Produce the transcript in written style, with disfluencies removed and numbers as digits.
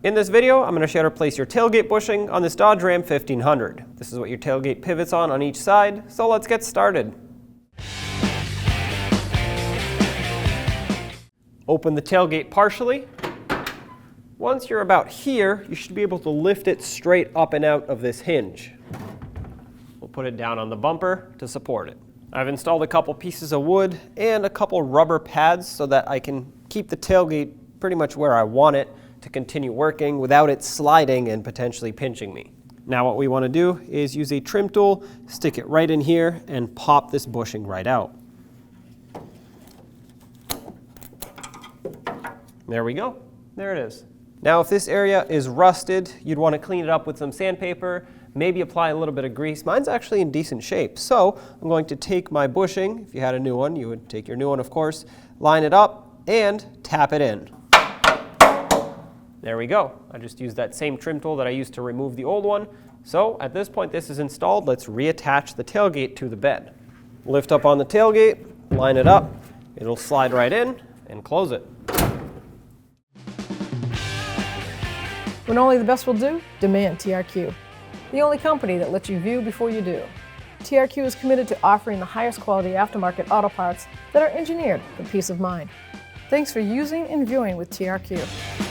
In this video, I'm going to show you how to place your tailgate bushing on this Dodge Ram 1500. This is what your tailgate pivots on each side, so let's get started. Open the tailgate partially. Once you're about here, you should be able to lift it straight up and out of this hinge. We'll put it down on the bumper to support it. I've installed a couple pieces of wood and a couple rubber pads so that I can keep the tailgate pretty much where I want it to continue working without it sliding and potentially pinching me. Now what we want to do is use a trim tool, stick it right in here, and pop this bushing right out. There we go. There it is. Now if this area is rusted, you'd want to clean it up with some sandpaper, maybe apply a little bit of grease. Mine's actually in decent shape, so I'm going to take my bushing. If you had a new one, you would take your new one, of course, line it up and tap it in. There we go. I just used that same trim tool that I used to remove the old one. So at this point this is installed. Let's reattach the tailgate to the bed. Lift up on the tailgate, line it up, it'll slide right in, and close it. When only the best will do, demand TRQ. The only company that lets you view before you do. TRQ is committed to offering the highest quality aftermarket auto parts that are engineered for peace of mind. Thanks for using and viewing with TRQ.